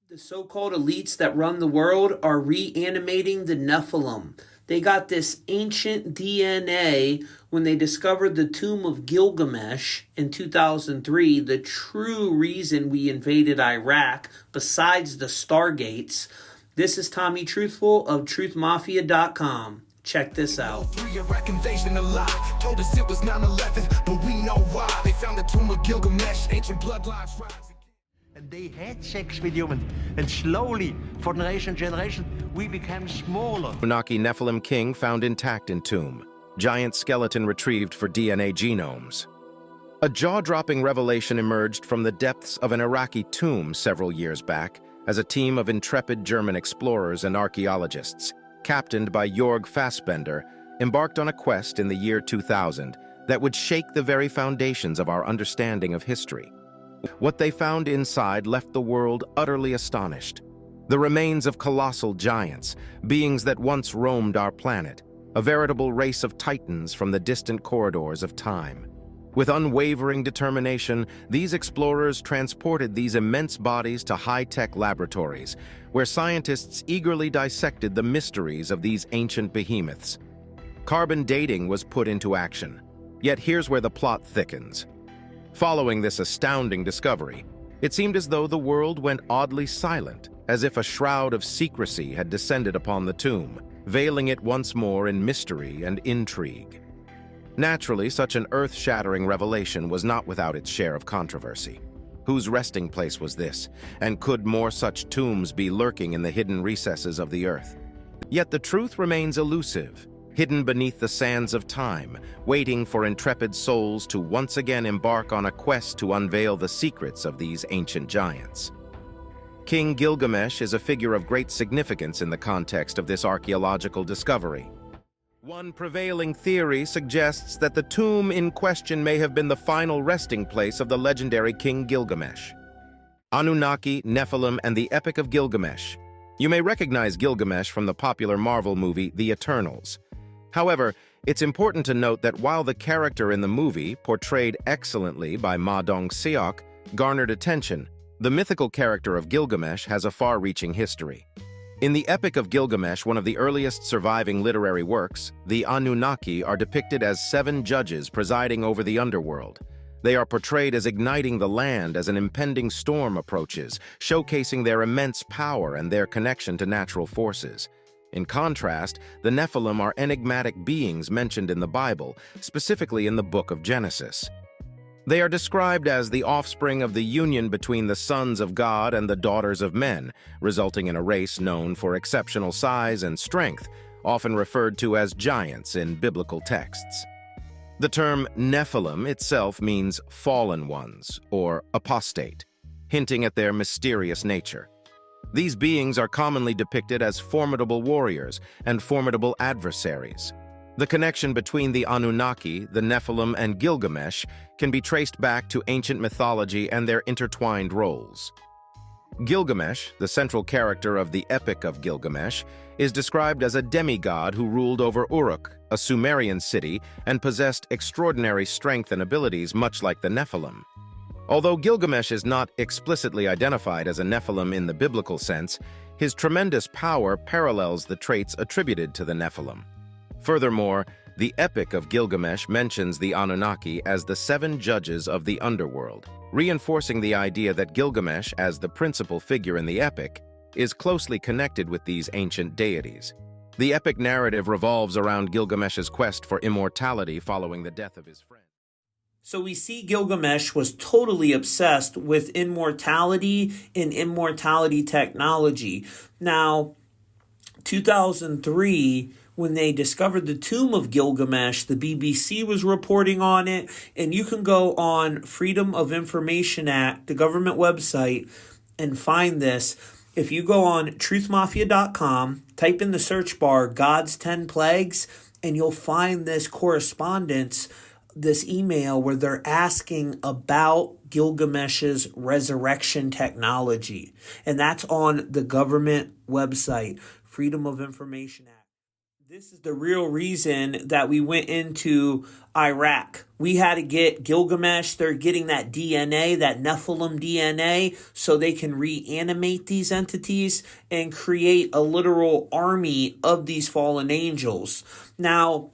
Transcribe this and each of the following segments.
The so-called elites that run the world are reanimating the Nephilim. They got this ancient DNA when they discovered the tomb of Gilgamesh in 2003, the true reason we invaded Iraq, besides the Stargates. This is Tommy Truthful of truthmafia.com. Check this out. Told us it was 9/11, but we know why. They found the tomb of Gilgamesh, ancient bloodlines rise. And they had sex with humans, and slowly, for generation, we became smaller. Anunnaki Nephilim king found intact in tomb. Giant skeleton retrieved for DNA genomes. A jaw-dropping revelation emerged from the depths of an Iraqi tomb several years back as a team of intrepid German explorers and archaeologists, captained by Jörg Fassbender, embarked on a quest in the year 2000 that would shake the very foundations of our understanding of history. What they found inside left the world utterly astonished. The remains of colossal giants, beings that once roamed our planet, a veritable race of titans from the distant corridors of time. With unwavering determination, these explorers transported these immense bodies to high-tech laboratories, where scientists eagerly dissected the mysteries of these ancient behemoths. Carbon dating was put into action. Yet here's where the plot thickens. Following this astounding discovery, it seemed as though the world went oddly silent, as if a shroud of secrecy had descended upon the tomb, veiling it once more in mystery and intrigue. Naturally, such an earth-shattering revelation was not without its share of controversy. Whose resting place was this, and could more such tombs be lurking in the hidden recesses of the earth? Yet the truth remains elusive, hidden beneath the sands of time, waiting for intrepid souls to once again embark on a quest to unveil the secrets of these ancient giants. King Gilgamesh is a figure of great significance in the context of this archaeological discovery. One prevailing theory suggests that the tomb in question may have been the final resting place of the legendary King Gilgamesh. Anunnaki, Nephilim, and the Epic of Gilgamesh. You may recognize Gilgamesh from the popular Marvel movie The Eternals. However, it's important to note that while the character in the movie, portrayed excellently by Ma Dong-seok, garnered attention, the mythical character of Gilgamesh has a far-reaching history. In the Epic of Gilgamesh, one of the earliest surviving literary works, the Anunnaki are depicted as 7 judges presiding over the underworld. They are portrayed as igniting the land as an impending storm approaches, showcasing their immense power and their connection to natural forces. In contrast, the Nephilim are enigmatic beings mentioned in the Bible, specifically in the book of Genesis. They are described as the offspring of the union between the sons of God and the daughters of men, resulting in a race known for exceptional size and strength, often referred to as giants in biblical texts. The term Nephilim itself means fallen ones, or apostate, hinting at their mysterious nature. These beings are commonly depicted as formidable warriors and formidable adversaries. The connection between the Anunnaki, the Nephilim, and Gilgamesh can be traced back to ancient mythology and their intertwined roles. Gilgamesh, the central character of the Epic of Gilgamesh, is described as a demigod who ruled over Uruk, a Sumerian city, and possessed extraordinary strength and abilities much like the Nephilim. Although Gilgamesh is not explicitly identified as a Nephilim in the biblical sense, his tremendous power parallels the traits attributed to the Nephilim. Furthermore, the Epic of Gilgamesh mentions the Anunnaki as the 7 judges of the underworld, reinforcing the idea that Gilgamesh, as the principal figure in the epic, is closely connected with these ancient deities. The epic narrative revolves around Gilgamesh's quest for immortality following the death of his friend. So we see Gilgamesh was totally obsessed with immortality and immortality technology. Now, 2003, when they discovered the tomb of Gilgamesh, the BBC was reporting on it, and you can go on Freedom of Information Act, the government website, and find this. If you go on truthmafia.com, type in the search bar God's 10 Plagues, and you'll find this correspondence, this email where they're asking about Gilgamesh's resurrection technology. And that's on the government website, Freedom of Information Act. This is the real reason that we went into Iraq. We had to get Gilgamesh. They're getting that DNA, that Nephilim DNA, so they can reanimate these entities and create a literal army of these fallen angels. Now,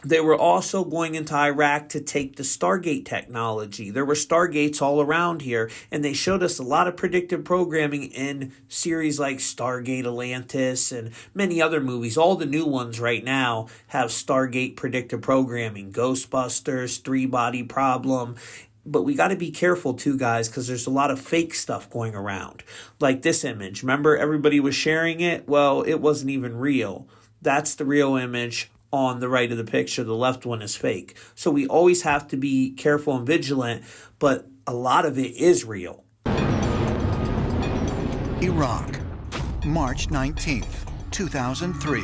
they were also going into Iraq to take the Stargate technology. There were Stargates all around here, and they showed us a lot of predictive programming in series like Stargate Atlantis and many other movies. All the new ones right now have Stargate predictive programming, Ghostbusters, Three Body Problem. But we got to be careful too, guys, because there's a lot of fake stuff going around. Like this image. Remember, everybody was sharing it? Well, it wasn't even real. That's the real image on the right of the picture. The left one is fake. So we always have to be careful and vigilant, but a lot of it is real. Iraq, March 19th, 2003.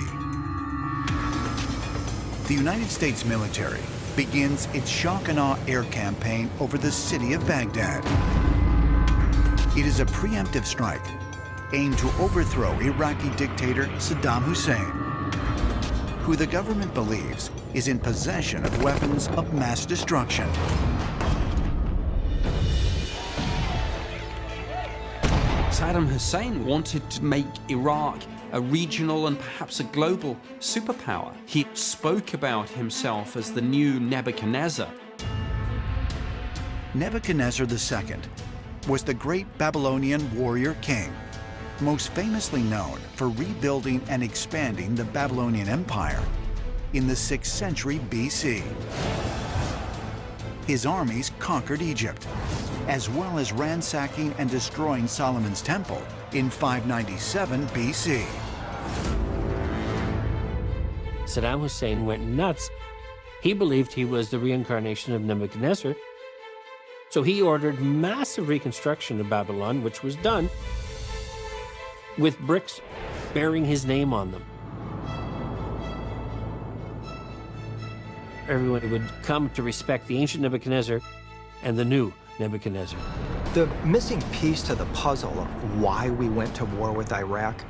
The United States military begins its shock and awe air campaign over the city of Baghdad. It is a preemptive strike aimed to overthrow Iraqi dictator Saddam Hussein, who the government believes is in possession of weapons of mass destruction. Saddam Hussein wanted to make Iraq a regional and perhaps a global superpower. He spoke about himself as the new Nebuchadnezzar. Nebuchadnezzar II was the great Babylonian warrior king, most famously known for rebuilding and expanding the Babylonian Empire in the 6th century BC. His armies conquered Egypt, as well as ransacking and destroying Solomon's temple in 597 BC. Saddam Hussein went nuts. He believed he was the reincarnation of Nebuchadnezzar. So he ordered massive reconstruction of Babylon, which was done with bricks bearing his name on them. Everyone would come to respect the ancient Nebuchadnezzar and the new Nebuchadnezzar. The missing piece to the puzzle of why we went to war with Iraq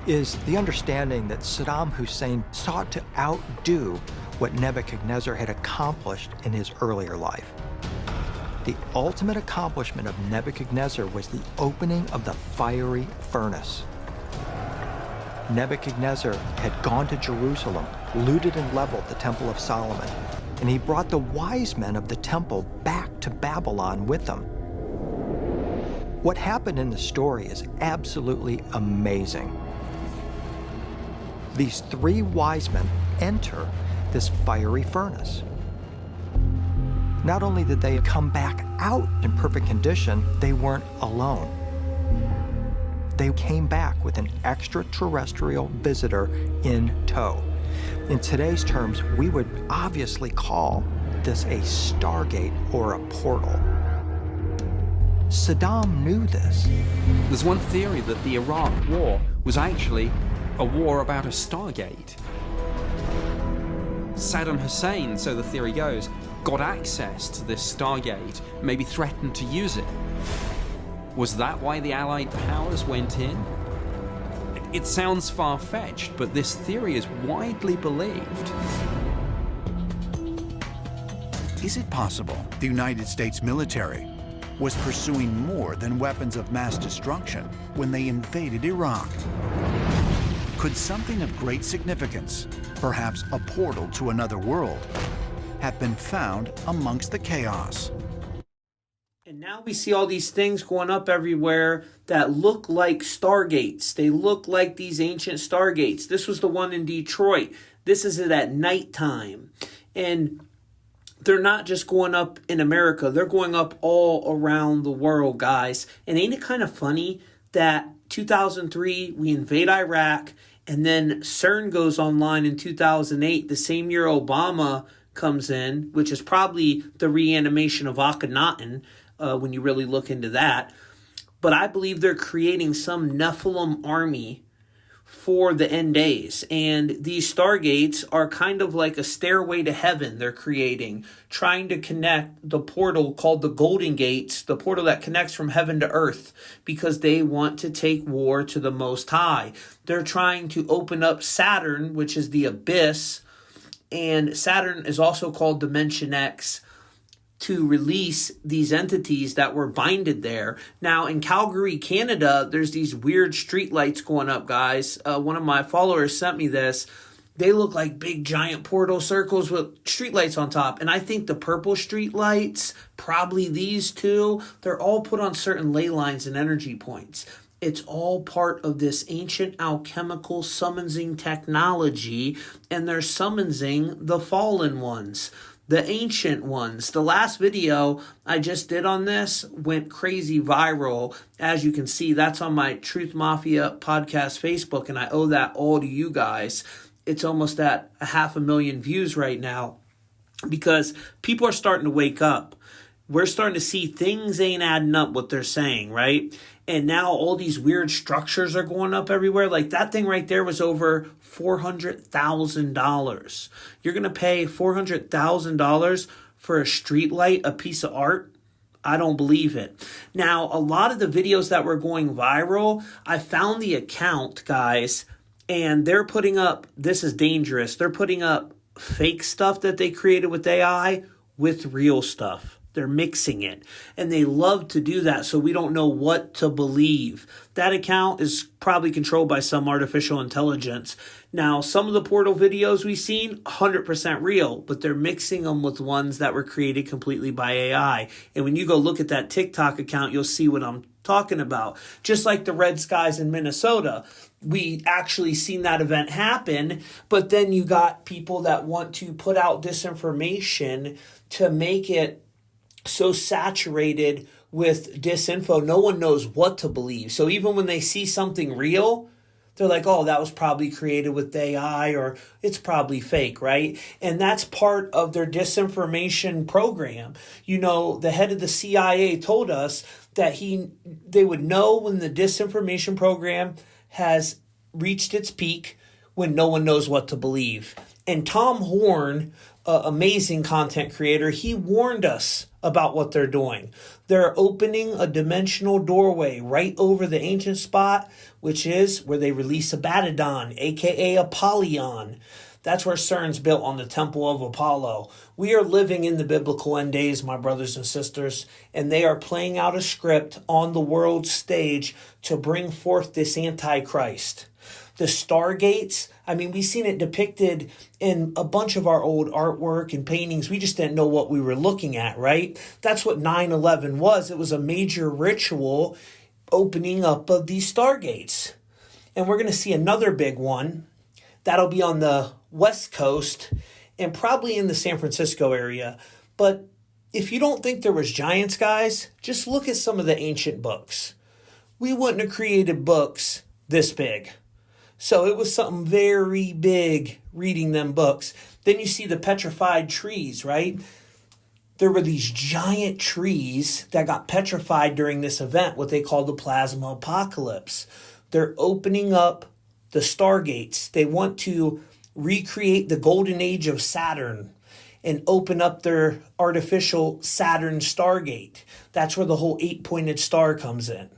is the understanding that Saddam Hussein sought to outdo what Nebuchadnezzar had accomplished in his earlier life. The ultimate accomplishment of Nebuchadnezzar was the opening of the fiery furnace. Nebuchadnezzar had gone to Jerusalem, looted and leveled the Temple of Solomon, and he brought the wise men of the temple back to Babylon with him. What happened in the story is absolutely amazing. These three wise men enter this fiery furnace. Not only did they come back out in perfect condition, they weren't alone. They came back with an extraterrestrial visitor in tow. In today's terms, we would obviously call this a Stargate or a portal. Saddam knew this. There's one theory that the Iraq War was actually a war about a Stargate. Saddam Hussein, so the theory goes, got access to this Stargate, maybe threatened to use it. Was that why the Allied powers went in? It sounds far-fetched, but this theory is widely believed. Is it possible the United States military was pursuing more than weapons of mass destruction when they invaded Iraq? Could something of great significance, perhaps a portal to another world, have been found amongst the chaos? And now we see all these things going up everywhere that look like Stargates. They look like these ancient Stargates. This was the one in Detroit. This is at nighttime. And they're not just going up in America. They're going up all around the world, guys. And ain't it kind of funny that 2003, we invade Iraq, and then CERN goes online in 2008, the same year Obama comes in, which is probably the reanimation of Akhenaten, when you really look into that. But I believe they're creating some Nephilim army for the end days. And these Stargates are kind of like a stairway to heaven they're creating, trying to connect the portal called the Golden Gates, the portal that connects from heaven to earth, because they want to take war to the Most High. They're trying to open up Saturn, which is the abyss, and Saturn is also called Dimension X, to release these entities that were binded there. Now, in Calgary, Canada, there's these weird street lights going up, guys. One of my followers sent me this. They look like big, giant portal circles with street lights on top. And I think the purple street lights, probably these two, they're all put on certain ley lines and energy points. It's all part of this ancient alchemical summoning technology, and they're summoning the fallen ones, the ancient ones. The last video I just did on this went crazy viral. As you can see, that's on my Truth Mafia podcast Facebook, and I owe that all to you guys. It's almost at 500,000 views right now because people are starting to wake up. We're starting to see things ain't adding up what they're saying, right? And now all these weird structures are going up everywhere. Like that thing right there was over $400,000. You're going to pay $400,000 for a street light, a piece of art? I don't believe it. Now, a lot of the videos that were going viral, I found the account, guys, and they're putting up, this is dangerous, they're putting up fake stuff that they created with AI with real stuff. They're mixing it, and they love to do that, so we don't know what to believe. That account is probably controlled by some artificial intelligence. Now, some of the portal videos we've seen, 100% real, but they're mixing them with ones that were created completely by AI. And when you go look at that TikTok account, you'll see what I'm talking about. Just like the red skies in Minnesota, we actually seen that event happen, but then you got people that want to put out disinformation to make it so saturated with disinfo, no one knows what to believe. So even when they see something real, they're like, oh, that was probably created with AI, or it's probably fake, right? And that's part of their disinformation program. You know, the head of the CIA told us that they would know when the disinformation program has reached its peak when no one knows what to believe. And Tom Horn, amazing content creator, he warned us about what they're doing. They're opening a dimensional doorway right over the ancient spot, which is where they release Abaddon, aka Apollyon. That's where CERN's built, on the Temple of Apollo. We are living in the biblical end days, my brothers and sisters, and they are playing out a script on the world stage to bring forth this Antichrist. The Stargates, I mean, we've seen it depicted in a bunch of our old artwork and paintings. We just didn't know what we were looking at, right? That's what 9/11 was. It was a major ritual opening up of these Stargates. And we're going to see another big one. That'll be on the West Coast and probably in the San Francisco area. But if you don't think there was giants, guys, just look at some of the ancient books. We wouldn't have created books this big. So it was something very big reading them books. Then you see the petrified trees, right? There were these giant trees that got petrified during this event, what they call the plasma apocalypse. They're opening up the Stargates. They want to recreate the golden age of Saturn and open up their artificial Saturn Stargate. That's where the whole 8-pointed star comes in.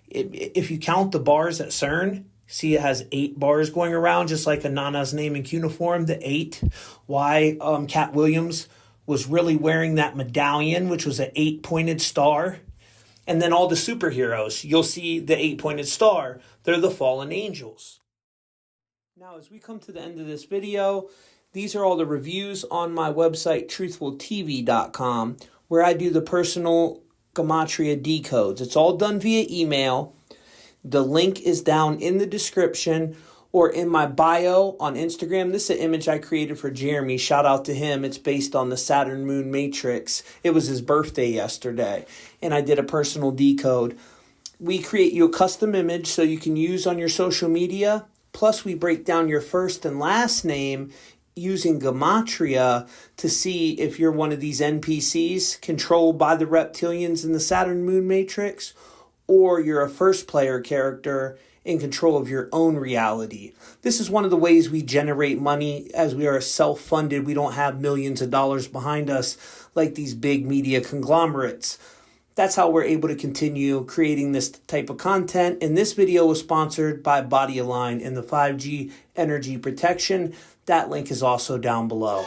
If you count the bars at CERN, see, it has 8 bars going around, just like Anana's name in cuneiform, the 8. Why Cat Williams was really wearing that medallion, which was an 8-pointed star. And then all the superheroes, you'll see the 8-pointed star. They're the fallen angels. Now, as we come to the end of this video, these are all the reviews on my website, truthfultv.com, where I do the personal Gematria decodes. It's all done via email. The link is down in the description or in my bio on Instagram. This is an image I created for Jeremy. Shout out to him. It's based on the Saturn Moon Matrix. It was his birthday yesterday, and I did a personal decode. We create you a custom image so you can use on your social media. Plus, we break down your first and last name using Gematria to see if you're one of these NPCs controlled by the reptilians in the Saturn Moon Matrix, or you're a first player character in control of your own reality. This is one of the ways we generate money, as we are self-funded. We don't have millions of dollars behind us like these big media conglomerates. That's how we're able to continue creating this type of content. And this video was sponsored by Body Align and the 5G energy protection. That link is also down below.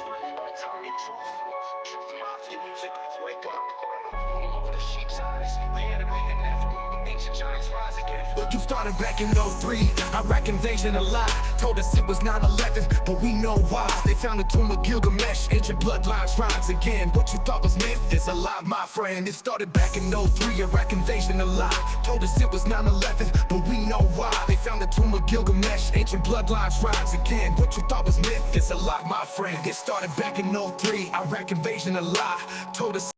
You started back in 03, Iraq invasion a lie. Told us it was 9/11, but we know why. They found the tomb of Gilgamesh, ancient bloodlines rise again. What you thought was myth is a lie, my friend. It started back in 03, Iraq invasion a lie. Told us it was 9/11, but we know why. They found the tomb of Gilgamesh, ancient bloodlines rise again. What you thought was myth is a lie, my friend. It started back in 03, Iraq invasion a lie. Told us